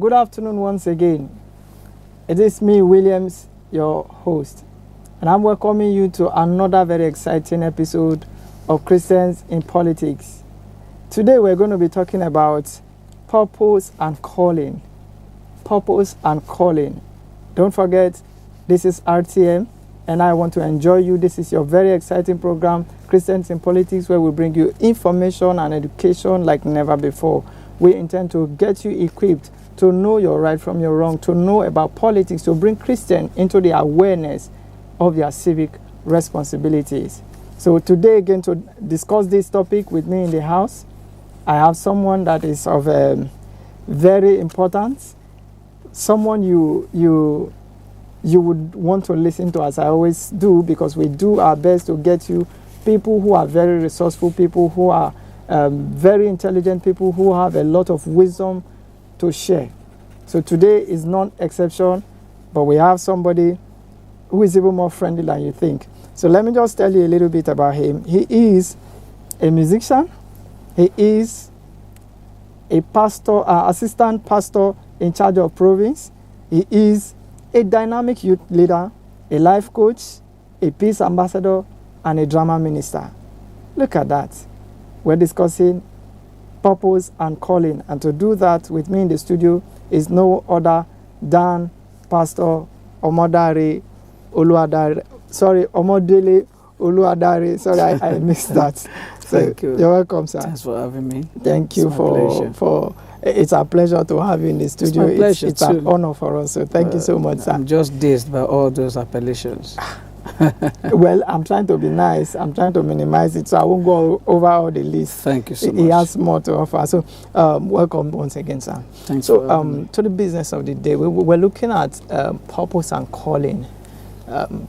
Good afternoon once again. It is me, Williams, your host, and I'm welcoming you to another very exciting episode of Christians in Politics. Today we're going to be talking about purpose and calling. Purpose and calling. Don't forget, this is RTM, and I want to enjoy you. This is your very exciting program, Christians in Politics, where we bring you information and education like never before. We intend to get you equipped to know your right from your wrong, to know about politics, to bring Christians into the awareness of their civic responsibilities. So today, again, to discuss this topic with me in the house, I have someone that is of very importance, someone you would want to listen to, as I always do, because we do our best to get you people who are very resourceful, people who are very intelligent, people who have a lot of wisdom to share. So today is no exception, but we have somebody who is even more friendly than you think. So let me just tell you a little bit about him. He is a musician. He is a pastor, assistant pastor in charge of province. He is a dynamic youth leader, a life coach, a peace ambassador, and a drama minister. Look at that. We're discussing purpose and calling. And to do that with me in the studio is no other than Pastor Omodele Oluwadare. Sorry, I missed that. Thank you. You're welcome, sir. Thanks for having me. Thank you for it's a pleasure to have you in the studio. It's my pleasure. It's an honor for us. So thank you so much, sir. I'm just dazed by all those appellations. Well, I'm trying to be nice. I'm trying to minimize it, so I won't go over all the list. Thank you so much. He has more to offer. So, welcome once again, sir. Thanks. So, to the business of the day, we're looking at purpose and calling.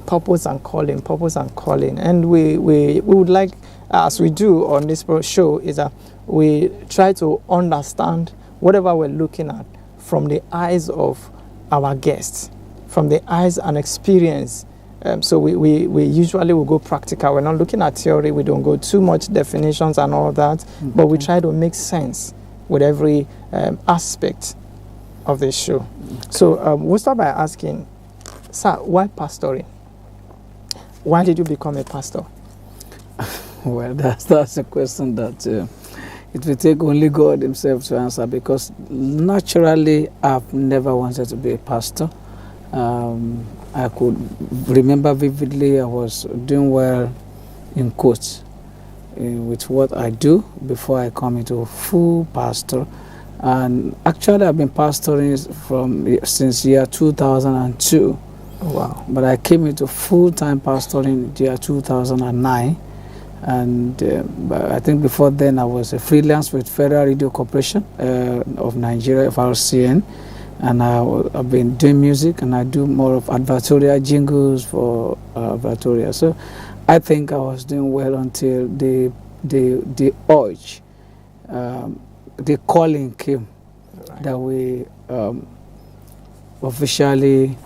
Purpose and calling. And we would like, as we do on this show, is that we try to understand whatever we're looking at from the eyes of our guests, from the eyes and experience. So we usually will go practical. We're not looking at theory. We don't go too much definitions and all that. Okay. But we try to make sense with every aspect of the show. Okay. So we'll start by asking, sir, why pastoring? Why did you become a pastor? Well, that's a question that it will take only God himself to answer, because naturally I've never wanted to be a pastor. I could remember vividly I was doing well in quotes with what I do before I come into full pastor. And actually I've been pastoring since year 2002. Oh, wow. But I came into full-time pastoring in year 2009. And but I think before then I was a freelance with Federal Radio Corporation of Nigeria, FRCN. And I've been doing music, and I do more of advertorial jingles for advertorial. So I think I was doing well until the urge, the calling came, right, that we officially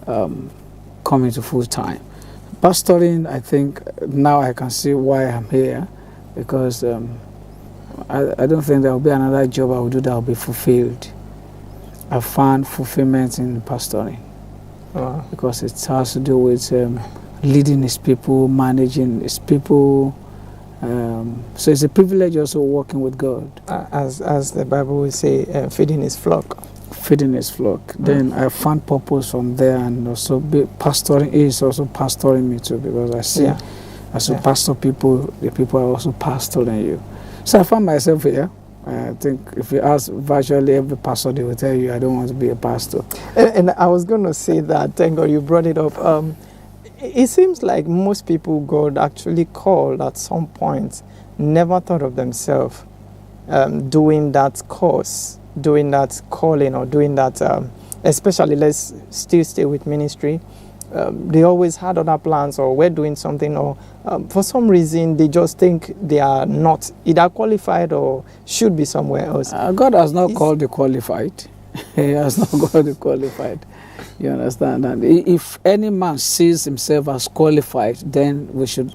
come into full time. Pastoring, I think now I can see why I'm here, because I don't think there will be another job I will do that will be fulfilled. I found fulfillment in pastoring, because it has to do with leading his people, managing his people. So it's a privilege also working with God. As the Bible will say, feeding his flock. Feeding his flock. Then I found purpose from there, and also pastoring is also pastoring me too, because I see as you pastor people, the people are also pastoring you. So I found myself here. I think if you ask virtually every pastor, they will tell you, I don't want to be a pastor. And I was going to say that, thank God you brought it up. It seems like most people God actually called at some point never thought of themselves doing that course, doing that calling, or doing that, especially let's still stay with ministry. They always had other plans, or were doing something, or for some reason they just think they are not either qualified or should be somewhere else. God has not called the qualified. He has not called the qualified. You understand? And if any man sees himself as qualified, then we should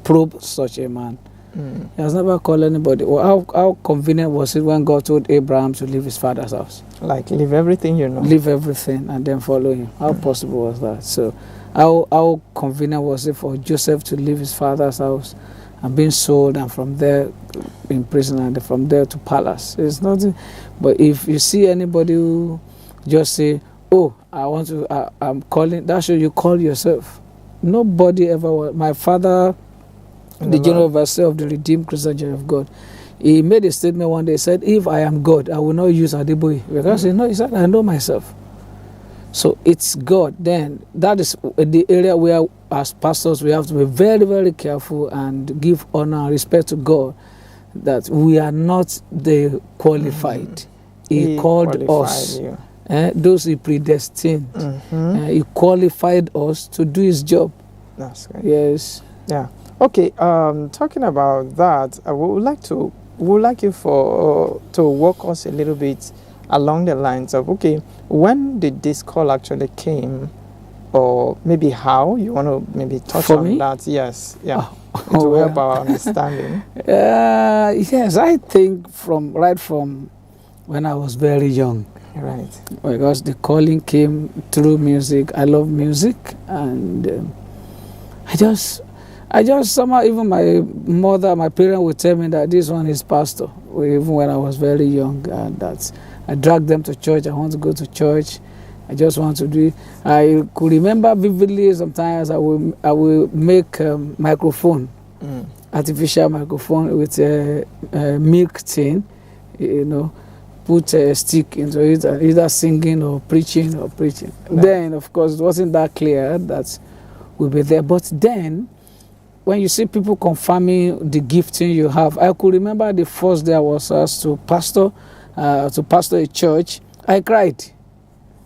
probe such a man He has never called anybody. Well, how convenient was it when God told Abraham to leave his father's house? Like, leave everything you know. Leave everything and then follow him. How possible was that? So how convenient was it for Joseph to leave his father's house and being sold, and from there in prison, and from there to palace? It's nothing. But if you see anybody who just say, oh, I'm calling, that's what you call yourself. Nobody ever was. My father, the general overseer of the Redeemed Christian Church of God, he made a statement one day. He said, if I am God, I will not use Adeboye. Because he said, I know myself. So it's God. Then that is the area where, as pastors, we have to be very, very careful and give honor and respect to God, that we are not the qualified. He called us. Those he predestined. He qualified us to do his job. That's right. Yes. Yeah. Okay. Talking about that, we would like you to walk us a little bit along the lines of, okay, when did this call actually came, or maybe how you want to maybe touch on that? Yes. Yeah. To help our understanding. Yes, I think right from when I was very young. Right. Because the calling came through music. I love music, and I just somehow, even my mother, my parents would tell me that this one is pastor, even when I was very young, and that I dragged them to church. I want to go to church. I just want to do it. I could remember vividly sometimes I will make microphone, artificial microphone with a milk tin, put a stick into it, either singing or preaching. No. Then, of course, it wasn't that clear that we'll be there. But then, when you see people confirming the gifting you have, I could remember the first day I was asked to pastor a church. I cried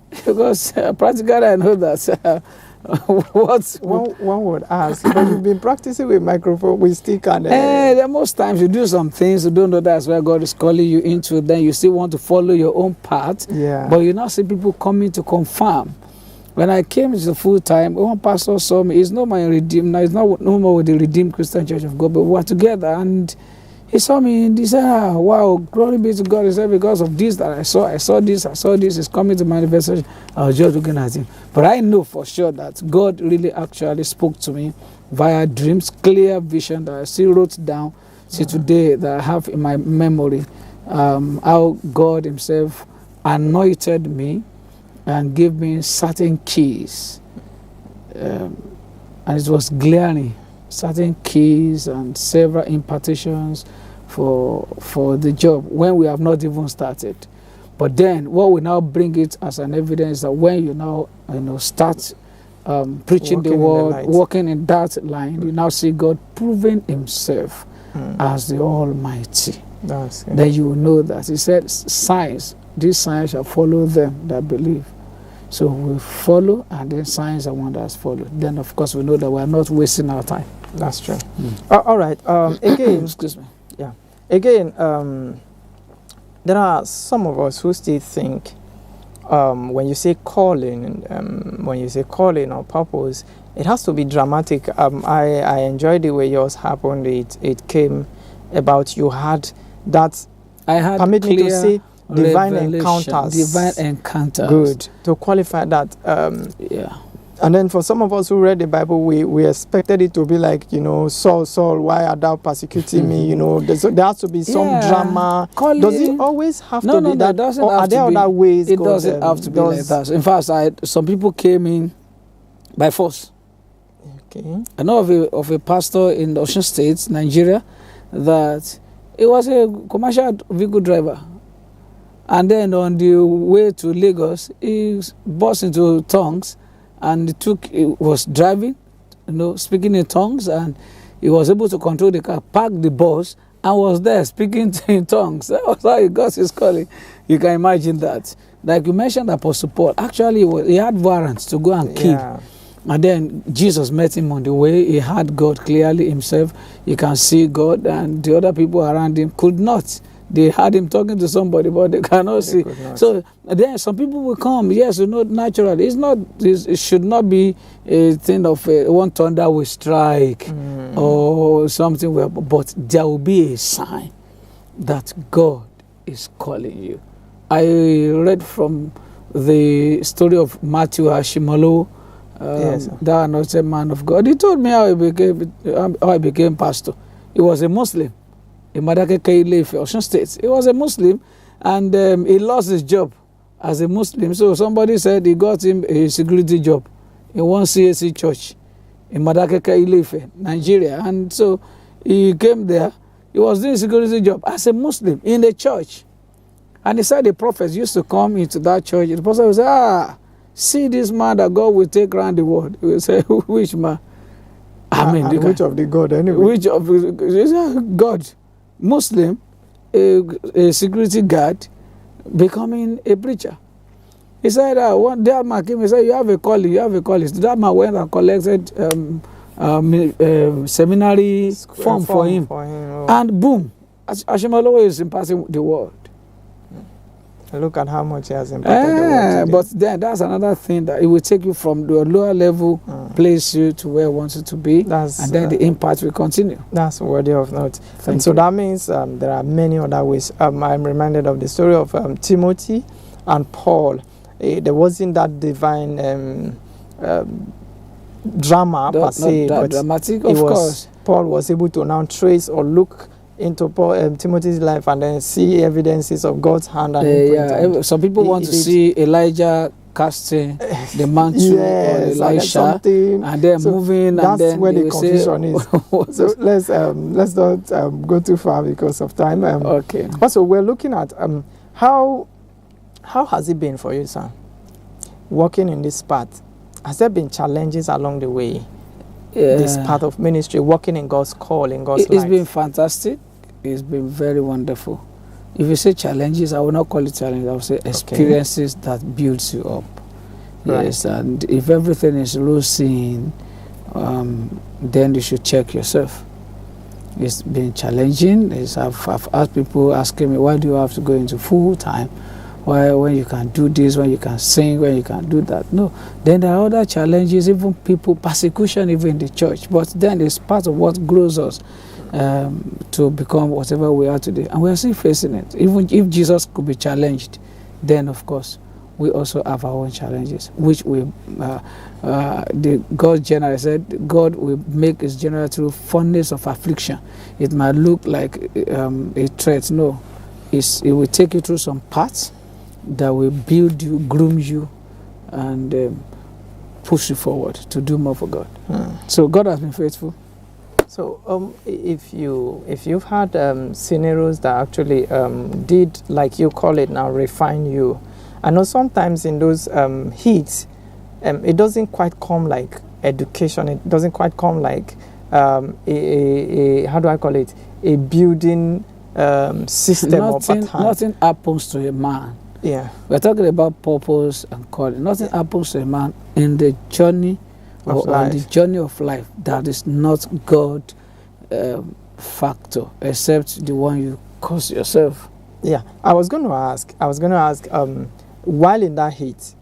because practically I know that. One would ask, but you've been practicing with microphone, with stick, and most times you do some things you don't know that's where God is calling you into. Then you still want to follow your own path. Yeah. But you now see people coming to confirm. When I came to the full time, one pastor saw me. He's not my redeemed. Now he's not no more with the Redeemed Christian Church of God, but we were together, and he saw me and he said, wow, glory be to God. He said, because of this that I saw this, it's coming to manifestation. I was just looking at him. But I know for sure that God really actually spoke to me via dreams, clear vision that I still wrote down till today, that I have in my memory, how God himself anointed me and gave me certain keys. And it was glaring. Certain keys and several impartations for the job when we have not even started. But then what we now bring it as an evidence that when you now start preaching the word, walking in that line, you now see God proving himself as the Almighty. Then you will know that he said, these signs shall follow them that believe. So we follow, and then signs and wonders follow. Then of course we know that we are not wasting our time. That's true. All right. Again, excuse me. Yeah. Again, there are some of us who still think when you say calling, or purpose, it has to be dramatic. I enjoyed the way yours happened. It came about you had that. I had permit me to say divine encounters. Divine encounters. Good. To qualify that. Yeah. And then for some of us who read the Bible, we expected it to be like, Saul, why art thou persecuting me? There has to be some drama. Does it always have to be that? Doesn't or have are there to be. other ways? It doesn't have to be like that. In fact, some people came in by force. Okay. I know of a pastor in Osun State, Nigeria, that he was a commercial vehicle driver. And then on the way to Lagos, he burst into tongues. And he was driving, speaking in tongues, and he was able to control the car, park the bus, and was there speaking in tongues. That was how he got his calling. You can imagine that. Like you mentioned, Apostle Paul, actually he had warrants to go and kill. Yeah. And then Jesus met him on the way. He had God clearly himself. He can see God, and the other people around him could not. They had him talking to somebody, but they cannot see. could not. So then some people will come. Yes, naturally. It should not be a thing of one thunder will strike or something. But there will be a sign that God is calling you. I read from the story of Matthew Ashimolo, that anointed man of God. He told me how he became pastor. He was a Muslim in Madakeke Ile-Ife, Osun State. He was a Muslim, and he lost his job as a Muslim. So somebody said he got him a security job in one CAC church in Madakeke Ile-Ife, Nigeria. And so he came there. He was doing a security job as a Muslim in the church. And he said the prophets used to come into that church. The pastor would say, see this man that God will take around the world. He would say, which man? I mean, which of the God anyway? Which of God? Muslim, a security guard, becoming a preacher. He said, one day man came and said, you have a calling. So that man went and collected seminary form for him. And boom, Ashimolo is impacting the world. Look at how much he has impacted the world. But then that's another thing, that it will take you from the lower level, place you to where you want it to be, and then the impact will continue. That's worthy of note. And so that means there are many other ways. I'm reminded of the story of Timothy and Paul. There wasn't that divine drama per se, but dramatic, of course. Paul was able to now trace or look into Timothy's life and then see evidences of God's hand and some people want to see Elijah casting the mantle on Elisha and then moving, that's and then where the confusion is. So let's not go too far because of time. Okay. Also, we're looking at how has it been for you, sir, working in this path? Has there been challenges along the way? This path of ministry, working in God's call, in God's life? It's been fantastic. It's been very wonderful. If you say challenges, I will not call it challenges. I will say experiences that builds you up. Right. Yes, and if everything is losing, then you should check yourself. It's been challenging. I've asked people asking me, why do you have to go into full time? Why, when you can do this, when you can sing, when you can do that? No. Then there are other challenges, even persecution even in the church. But then it's part of what grows us to become whatever we are today. And we are still facing it. Even if Jesus could be challenged, then of course we also have our own challenges, which God generally said, God will make his general through furnace of affliction. It might look like a threat. No. It will take you through some paths that will build you, groom you, and push you forward to do more for God. So God has been faithful. So if you've had scenarios that actually did, like you call it now, refine you, I know sometimes in those heats, it doesn't quite come like education. It doesn't quite come like how do I call it, a building system or pattern. Nothing happens to a man. Yeah, we're talking about purpose and calling. Nothing happens to a man in the journey on the journey of life that is not God factor, except the one you cause yourself. Yeah, I was going to ask, while in that heat,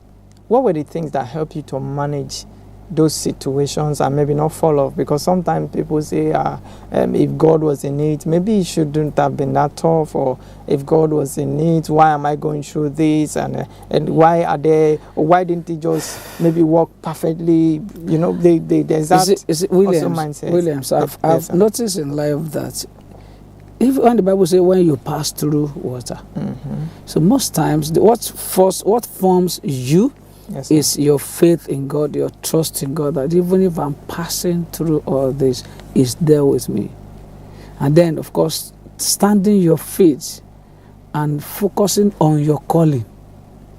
what were the things that help you to manage those situations and maybe not fall off? Because sometimes people say, if God was in it, maybe it shouldn't have been that tough, or if God was in it, why am I going through this, and why didn't it just maybe work perfectly? You know, there's that mindset. Williams, I've noticed in life that when the Bible says when you pass through water, so most times what forms you is your faith in God, your trust in God, that even if I'm passing through all this, He's there with me. And then, of course, standing your feet and focusing on your calling.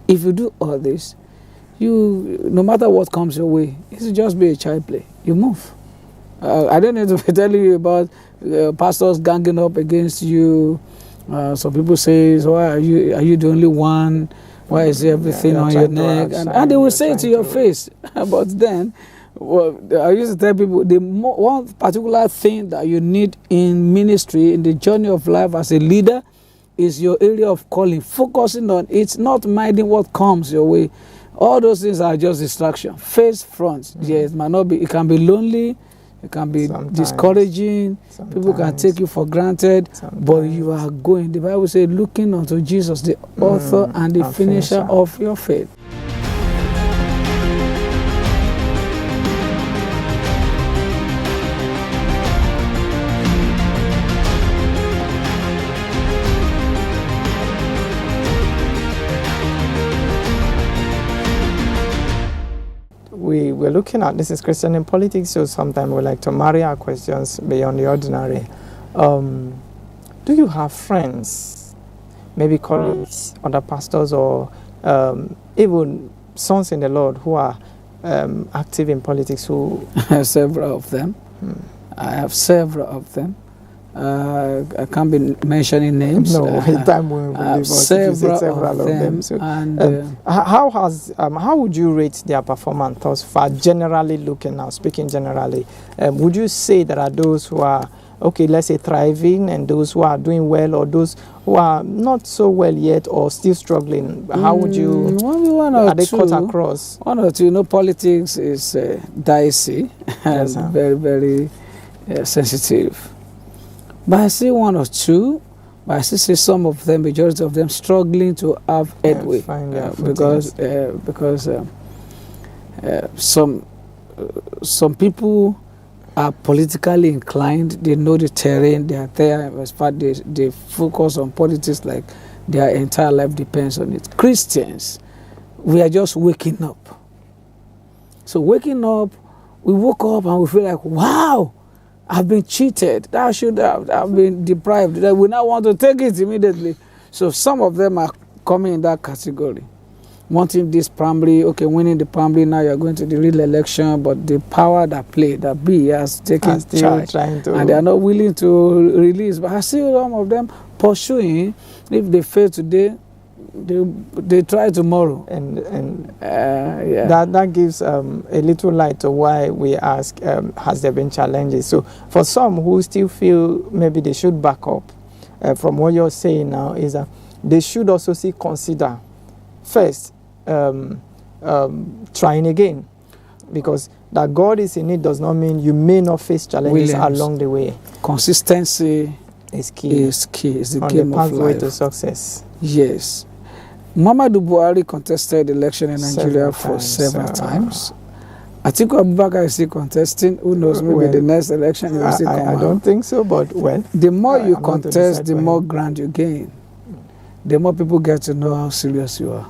If you do all this, no matter what comes your way, it'll just be a child play. You move. I don't need to be telling you about pastors ganging up against you. Some people say, why are you the only one? Why is everything on your neck? And they will say it to your face. But then, I used to tell people, one particular thing that you need in ministry, in the journey of life as a leader, is your area of calling, focusing on it, not minding what comes your way. All those things are just distraction. Face front. Yes, it might not be. It can be lonely. It can be discouraging. People can take you for granted. But you are going. The Bible says, looking unto Jesus, the author and the finisher of your faith. We're looking at, this is Christian in Politics, so sometimes we like to marry our questions beyond the ordinary. Do you have friends, maybe colleagues, other pastors, or even sons in the Lord who are active in politics? Who several of them. I have several of them. I can't be mentioning names. No, time will leave us if you say several of them. So, and how would you rate their performance thus far? Generally looking now, speaking generally, would you say there are those who are, okay, let's say thriving, and those who are doing well, or those who are not so well yet or still struggling? How would you? Are they cut across? One or two. You know, politics is dicey and very, very sensitive. But I see one or two, but I still see some of them, majority of them, struggling to have headway because some people are politically inclined. They know the terrain. They are there. As part, they focus on politics like their entire life depends on it. Christians, we are just waking up. So waking up, we woke up and we feel like, wow, I've been cheated. I should have. I've been deprived. We now want to take it immediately. So some of them are coming in that category. Wanting this primary, okay, winning the primary, now you're going to the real election, but the power that B has taken charge. And they are not willing to release. But I see some of them pursuing. If they fail today, they try tomorrow, and that gives a little light to why we ask, has there been challenges? So for some who still feel maybe they should back up, from what you're saying now, is that they should also consider first trying again, because that God is in it does not mean you may not face challenges along the way. Consistency is key. Is the on game the of pathway life. to success. Yes. Muhammadu Buhari contested election in Nigeria several times. Atiku Abubakar is still contesting. Who knows, maybe the next election he will still come I don't think so, but the more you contest, the more ground you gain. The more people get to know how serious you are.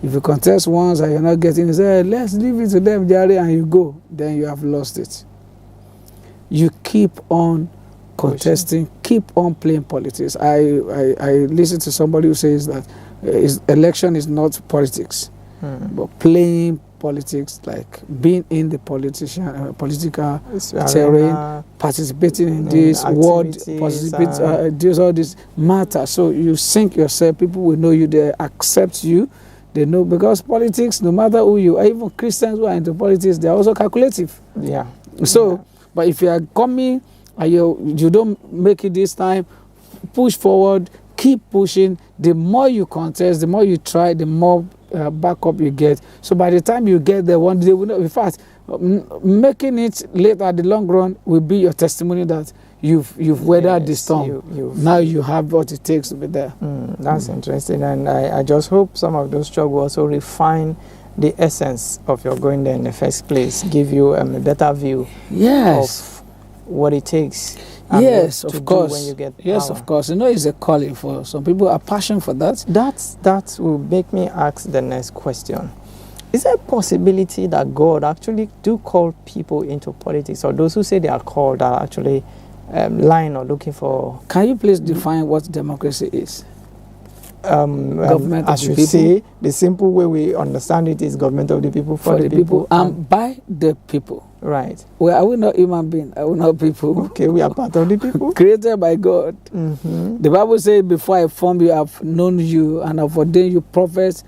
If you contest once and you're not getting it, say, let's leave it to them, Jerry, and you go, then you have lost it. You keep on contesting, keep on playing politics. I listen to somebody who says that election is not politics, but playing politics, like being in the political terrain, participating in this word, participating all this matter. So you sink yourself. People will know you. They accept you. They know, because politics, no matter who you are, even Christians who are into politics, they are also calculative. Yeah. So, but if you are coming and you don't make it this time, push forward, keep pushing. The more you contest, the more you try, the more backup you get. So by the time you get there, one day, in fact, making it later at the long run will be your testimony that you've weathered the storm. Now you have what it takes to be there. That's interesting, and I just hope some of those struggles also refine the essence of your going there in the first place, give you a better view of what it takes. Yes, of course. When you get yes, power. Of course. You know, it's a calling for some people. Are passion for that. That will make me ask the next question. Is there a possibility that God actually do call people into politics, or those who say they are called are actually lying or looking for? Can you please define what democracy is? Government of the people. Say, the simple way we understand it is government of the people, for the people, and by the people. Right. Well, are we not human beings? Are we not people? Okay, we are part of the people. Created by God. The Bible says, before I formed you, I have known you, and have ordained you prophets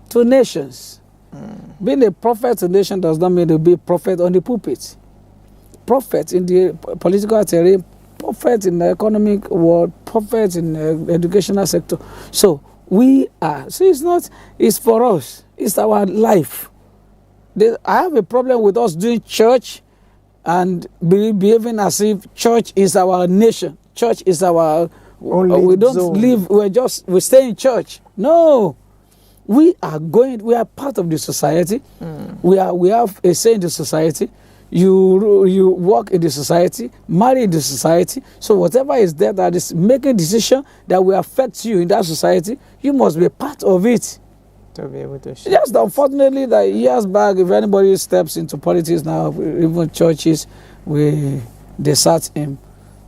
to nations. Being a prophet to nation does not mean to be a prophet on the pulpit. Prophet in the political terrain, perfect in the economic world, perfect in the educational sector. So it's for us. It's our life. I have a problem with us doing church and behaving as if church is our nation. Church is our only we don't zone. live. We stay in church. No, we are part of the society. We have a say in the society. You work in the society, marry in the society. So whatever is there that is making decision that will affect you in that society, you must be a part of it. To be able to share. Just unfortunately that years back, if anybody steps into politics now, even churches, they search him.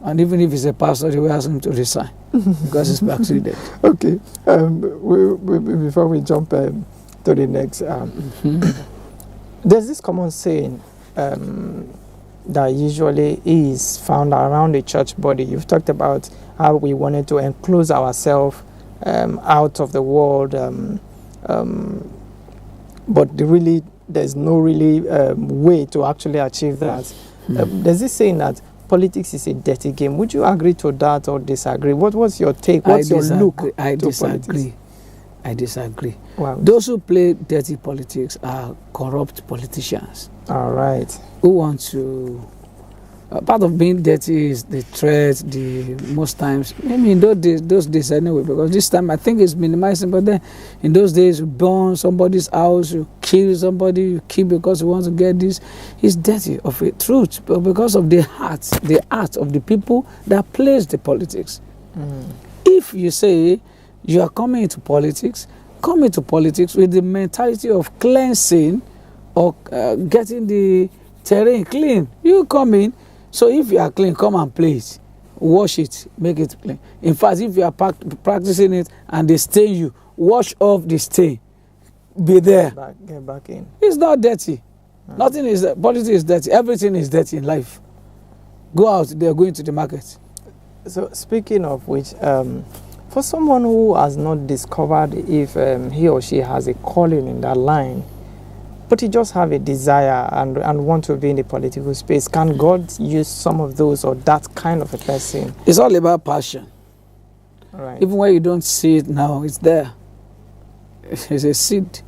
And even if he's a pastor, they will ask him to resign because he's backslided. Okay. Before we jump to the next, there's this common saying that usually is found around the church body. You've talked about how we wanted to enclose ourselves out of the world, but there's no really way to actually achieve that. There's this saying that politics is a dirty game. Would you agree to that or disagree? What was your take? What's your look? I to disagree. politics? I disagree. Wow. Those who play dirty politics are corrupt politicians. All right. Who want to... part of being dirty is the threat, most times, maybe in those days anyway, because this time I think it's minimizing, but then in those days you burn somebody's house, you kill somebody, you kill because you want to get this. It's dirty of a truth, but because of the heart of the people that plays the politics. If you say you are coming into politics, come into politics with the mentality of cleansing or getting the terrain clean. You come in. So if you are clean, come and play it. Wash it, make it clean. In fact, if you are practicing it and they stain you, wash off the stain. Be there. Get back in. It's not dirty. Nothing is politics is dirty. Everything is dirty in life. Go out, they're going to the market. So speaking of which, for someone who has not discovered if he or she has a calling in that line, but he just have a desire and want to be in the political space, can God use some of those or that kind of a person? It's all about passion. Right. Even when you don't see it now, it's there. It's a seed.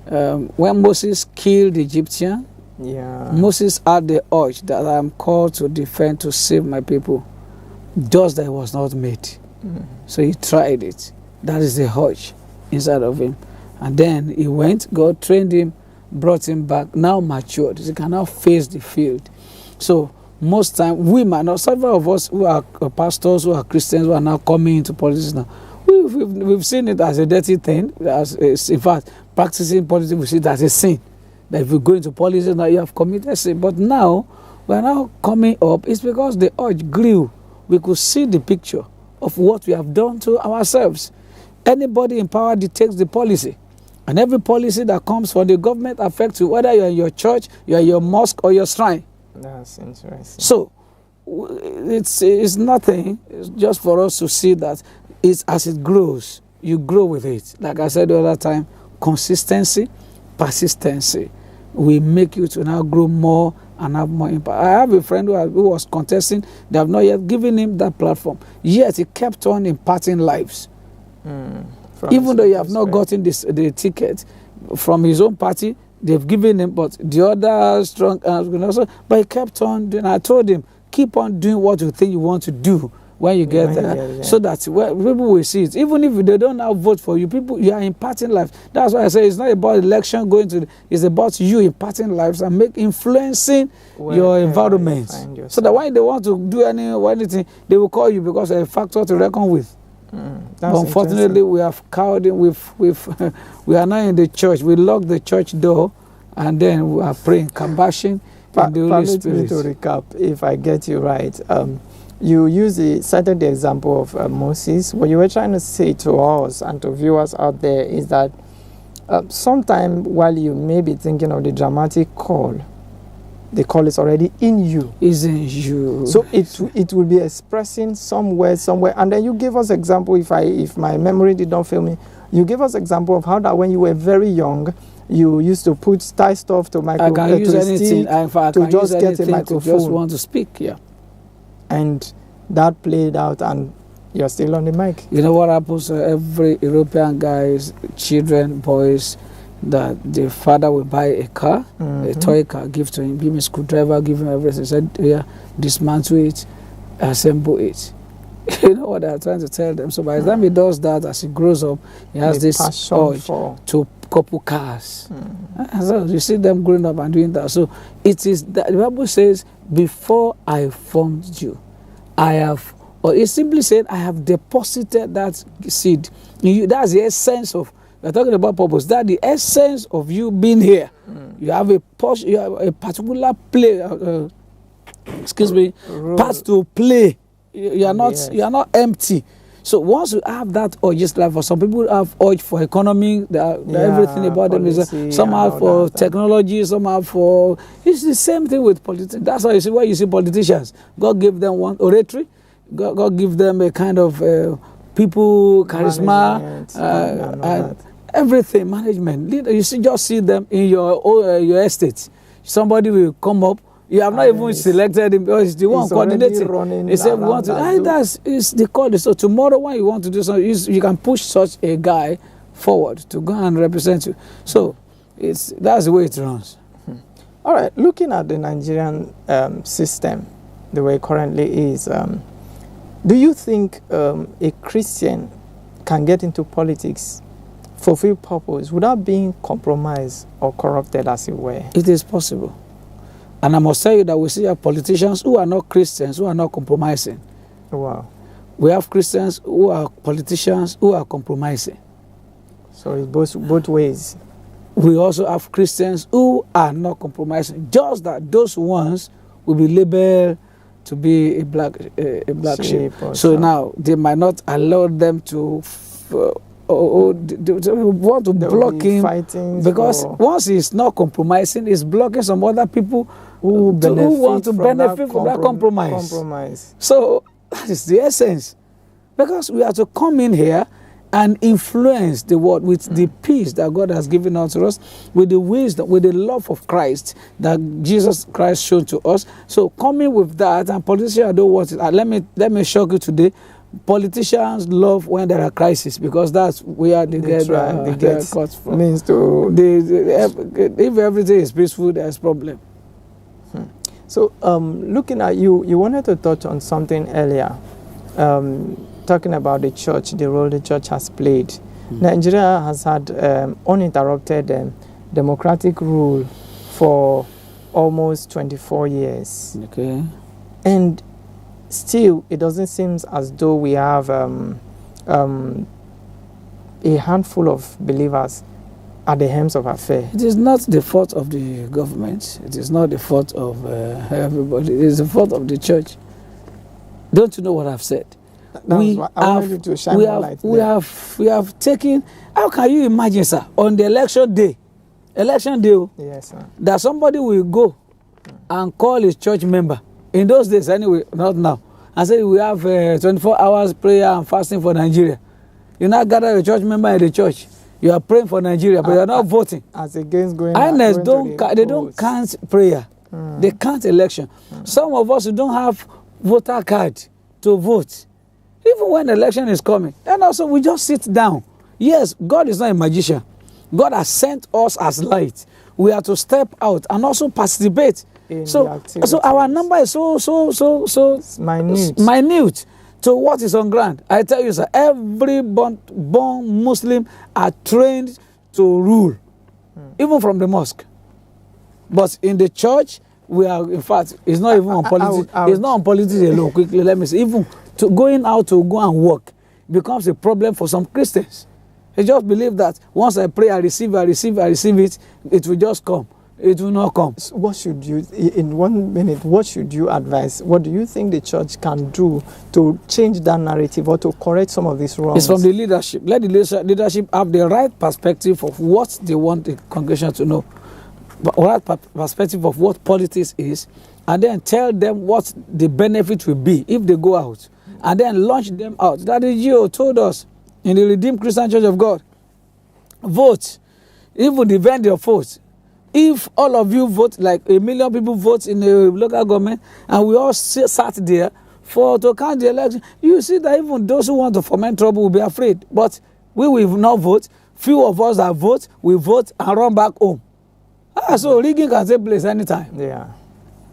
When Moses killed the Egyptian, Moses had the urge that I'm called to defend, to save my people. Just that it was not made. So he tried it. That is the urge inside of him. And then he went, God trained him, brought him back, now matured. He can now face the field. So most time, we might not, several of us who are pastors, who are Christians, who are now coming into politics now, we've seen it as a dirty thing. In fact, practicing politics, we see it as a sin. That if you go into politics now, you have committed sin. But now, we are now coming up, it's because the urge grew. We could see the picture of what we have done to ourselves. Anybody in power dictates the policy. And every policy that comes from the government affects you, whether you're in your church, you're in your mosque, or your shrine. That's interesting. So, it's nothing. It's just for us to see that it's as it grows, you grow with it. Like I said the other time, consistency, persistency will make you to now grow more and have more impact. I have a friend who was contesting. They have not yet given him that platform. Yet he kept on imparting lives. Even though you have not gotten the ticket from his own party, they've given him, but the other strong, but he kept on doing. I told him, keep on doing what you think you want to do when you get there, so that people will see it. Even if they don't now vote for you, you are imparting lives. That's why I say it's not about election it's about you imparting lives and influencing your environment. So that when they want to do anything, they will call you because they're a factor to reckon with. But unfortunately, we have cowed him. We are now in the church. We lock the church door, and then we are praying, kabashing in the Holy Spirit. Permit me to recap, if I get you right. You cited the example of Moses. What you were trying to say to us and to viewers out there is that sometime while you may be thinking of the dramatic call, the call is already in you. Is in you. So it will be expressing somewhere. And then you gave us example, if my memory did not fail me, you gave us example of how that when you were very young, you used to tie stuff to I can use anything. to just get a microphone. To just want to speak, yeah. And that played out and you're still on the mic. You know what happens to every European guys, children, boys, that the father will buy a car, a toy car, give to him, give him a screwdriver, give him everything. Said, yeah, dismantle it, assemble it. You know what they're trying to tell them. So by the time he does that, as he grows up, he has this urge to couple cars. And so you see them growing up and doing that. So it is that the Bible says, before I formed you, I have, or it simply said, I have deposited that seed in you. That's the essence of, we're talking about purpose. That's the essence of you being here. You have a particular play, part to play. You are not empty. So once you have that urge, just like for some people have urge for economy, everything about them is some have for technology, some have for, it's the same thing with politics. That's why you see politicians. God gave them one oratory. God give them a kind of people charisma, and everything, management. You just see them in your estate. Somebody will come up. You have not even selected him because he's the one coordinating. He said, "We want to." That's the call. So tomorrow, when you want to do something, you can push such a guy forward to go and represent you. So that's the way it runs. All right. Looking at the Nigerian system, the way it currently is, do you think a Christian can get into politics, fulfill purpose, without being compromised or corrupted, as it were? It is possible. And I must tell you that we see politicians who are not Christians, who are not compromising. Wow. We have Christians who are politicians who are compromising. So it's both ways. We also have Christians who are not compromising. Just that those ones will be labeled to be a black sheep. So now they might not allow them to want to block him, because once he's not compromising, he's blocking some other people who want to benefit from that compromise. So that is the essence, because we have to come in here and influence the world with the peace that God has given unto us, with the wisdom, with the love of Christ that Jesus Christ showed to us. So coming with that, and politicians don't want it. Let me shock you today. Politicians love when there are crises, because that's where they get cuts from. Means to if everything is peaceful, there's problem. So looking at you wanted to touch on something earlier, talking about the church, the role the church has played. Nigeria has had uninterrupted democratic rule for almost 24 years. Okay. And still, it doesn't seem as though we have a handful of believers at the helms of affairs. It is not the fault of the government. It is not the fault of everybody. It is the fault of the church. Don't you know what I've said? We have taken. How can you imagine, sir, on the election day, yes, sir, that somebody will go and call his church member? In those days, anyway, not now. I said we have 24 hours prayer and fasting for Nigeria. You now gather your church member in the church. You are praying for Nigeria, but you are not voting. As against going. INEC don't count prayer. They count election. Some of us who don't have voter card to vote, even when the election is coming, and also we just sit down. Yes, God is not a magician. God has sent us as light. We are to step out and also participate. So our number is so minute to what is on ground. I tell you, sir, every born Muslim are trained to rule, even from the mosque. But in the church, we are, in fact, it's not even on politics. It's not on politics alone. Quickly, let me say, even to going out to go and work becomes a problem for some Christians. They just believe that once I pray, I receive it, it will just come. It will not come. So what should you, in 1 minute, what should you advise? What do you think the church can do to change that narrative or to correct some of these wrongs? It's from the leadership. Let the leadership have the right perspective of what they want the congregation to know. But right perspective of what politics is, and then tell them what the benefit will be if they go out, and then launch them out. That is, Gio told us in the Redeemed Christian Church of God, vote, even the vendor vote. If all of you vote, like 1 million people vote in the local government, and we all sat there, to count the election. You see that even those who want to foment trouble will be afraid. But we will not vote. Few of us that vote, we vote and run back home. So rigging can take place anytime. Yeah.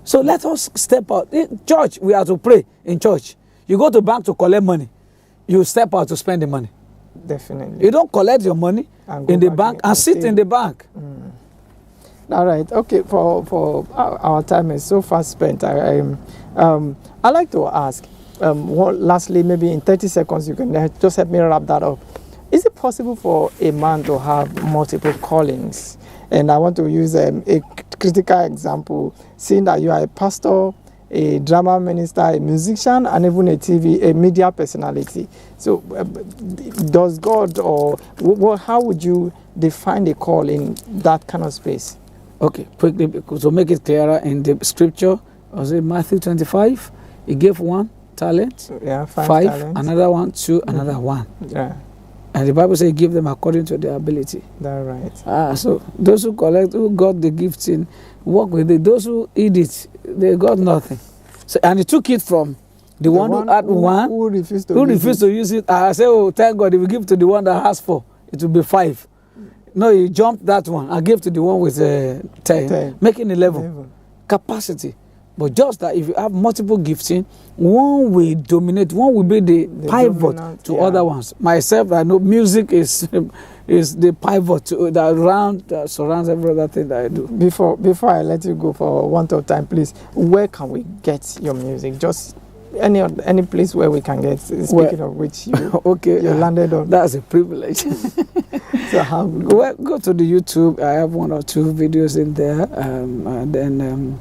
So let us step out. In church, we have to pray in church. You go to bank to collect money. You step out to spend the money. Definitely. You don't collect your money in the bank and sit in the bank. All right. Okay. For our time is so fast spent. I like to ask. Lastly, maybe in 30 seconds, you can just help me wrap that up. Is it possible for a man to have multiple callings? And I want to use a critical example, seeing that you are a pastor, a drama minister, a musician, and even a media personality. So, does God, or how would you define a call in that kind of space? Okay, quickly, to make it clearer, in the scripture, was it Matthew 25? He gave 1 talent, yeah, 5 talents. Another 1, 2, another 1. Yeah. And the Bible says, give them according to their ability. That's right. So those who collect, who got the gifting, work with it. Those who eat it, they got nothing. So, and he took it from the one who had 1, who refused to use it. I say, oh, thank God, if we give to the one that has 4, it will be 5. No, he jumped that one. I gave to the one with 10, making 11. Capacity. But just that if you have multiple gifting, one will dominate, one will be the pivot to other ones. Myself, I know music is the pivot that surrounds every other thing that I do. Before I let you go for want of time, please, where can we get your music? Just any place where we can get. Speaking of which, you you landed on. That's a privilege. So how? Go to the YouTube. I have 1 or 2 videos in there, and then.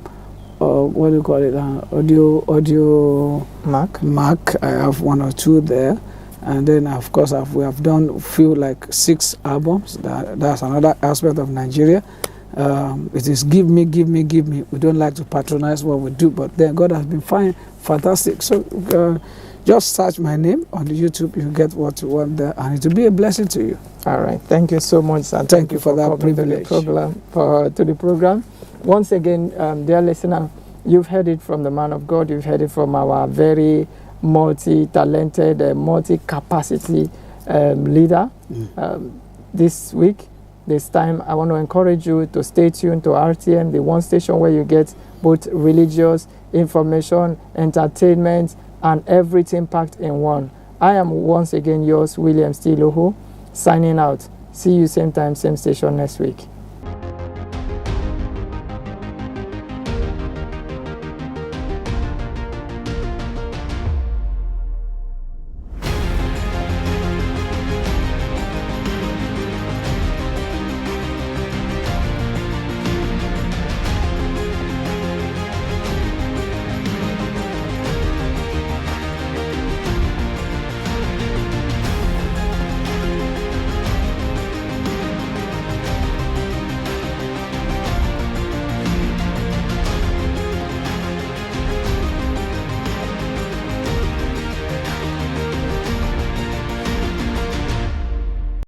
What do you call it? Audio Mac. I have 1 or 2 there, and then of course we have done like 6 albums. That's another aspect of Nigeria. It is give me. We don't like to patronize what we do, but then God has been fantastic. So just search my name on the YouTube. You get what you want there, and it will be a blessing to you. All right. Thank you so much, and thank you for that privilege. To the program. Once again, dear listener, you've heard it from the man of God. You've heard it from our very multi-talented, multi-capacity leader. This week, this time, I want to encourage you to stay tuned to RTM, the one station where you get both religious information, entertainment, and everything packed in one. I am once again yours, William Stiloho, signing out. See you same time, same station next week.